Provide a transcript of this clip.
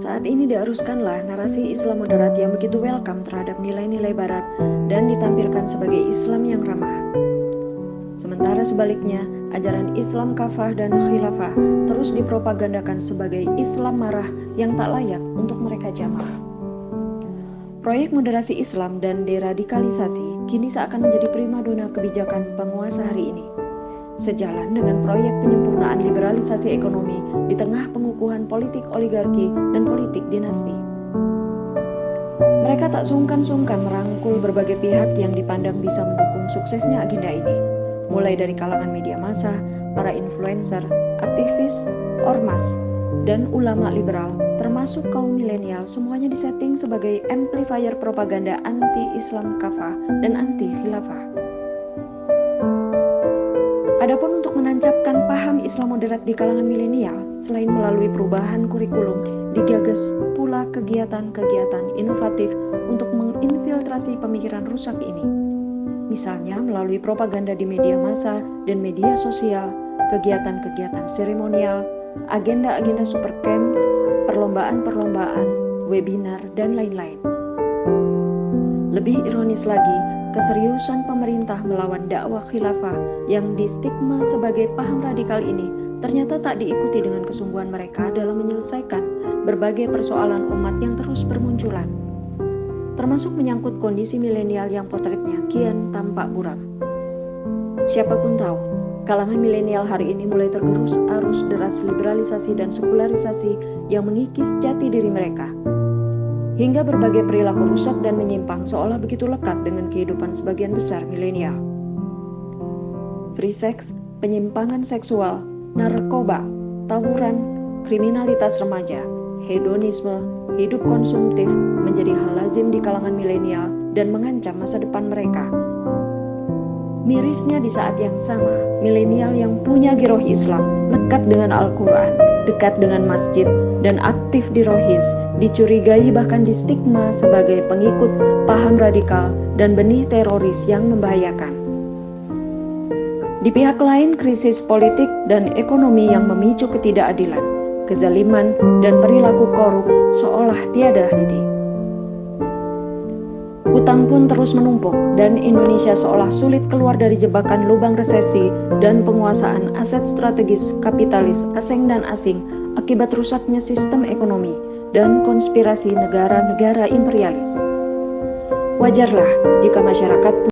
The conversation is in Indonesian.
Saat ini diaruskanlah narasi Islam moderat yang begitu welcome terhadap nilai-nilai Barat dan ditampilkan sebagai Islam yang ramah. Sementara sebaliknya, ajaran Islam kafah dan khilafah terus dipropagandakan sebagai Islam marah yang tak layak untuk mereka jamah. Proyek moderasi Islam dan deradikalisasi kini seakan menjadi primadona kebijakan penguasa hari ini. Sejalan dengan proyek penyempurnaan liberalisasi ekonomi di tengah pengukuhan politik oligarki dan politik dinasti. Mereka tak sungkan-sungkan merangkul berbagai pihak yang dipandang bisa mendukung suksesnya agenda ini, mulai dari kalangan media massa, para influencer, aktivis, ormas, dan ulama liberal, termasuk kaum milenial, semuanya disetting sebagai amplifier propaganda anti-Islam kafah dan anti-khilafah. Adapun untuk menancapkan paham Islam moderat di kalangan milenial, selain melalui perubahan kurikulum, digagas pula kegiatan-kegiatan inovatif untuk menginfiltrasi pemikiran rusak ini. Misalnya melalui propaganda di media massa dan media sosial, kegiatan-kegiatan seremonial, agenda-agenda supercamp, perlombaan-perlombaan, webinar, dan lain-lain. Lebih ironis lagi, keseriusan pemerintah melawan dakwah khilafah yang distigma sebagai paham radikal ini ternyata tak diikuti dengan kesungguhan mereka dalam menyelesaikan berbagai persoalan umat yang terus bermunculan, termasuk menyangkut kondisi milenial yang potretnya kian tampak buram. Siapapun tahu, kalangan milenial hari ini mulai tergerus arus deras liberalisasi dan sekularisasi yang mengikis jati diri mereka, hingga berbagai perilaku rusak dan menyimpang seolah begitu lekat dengan kehidupan sebagian besar milenial. Free sex, penyimpangan seksual, narkoba, tawuran, kriminalitas remaja, hedonisme, hidup konsumtif menjadi hal lazim di kalangan milenial dan mengancam masa depan mereka. Mirisnya di saat yang sama, milenial yang punya giroh Islam, lekat dengan Al-Quran, dekat dengan masjid, dan aktif di Rohis, dicurigai bahkan distigma sebagai pengikut paham radikal dan benih teroris yang membahayakan. Di pihak lain, krisis politik dan ekonomi yang memicu ketidakadilan, kezaliman, dan perilaku korup seolah tiada henti. Utang pun terus menumpuk dan Indonesia seolah sulit keluar dari jebakan lubang resesi dan penguasaan aset strategis kapitalis asing dan asing akibat rusaknya sistem ekonomi dan konspirasi negara-negara imperialis. Wajarlah jika masyarakat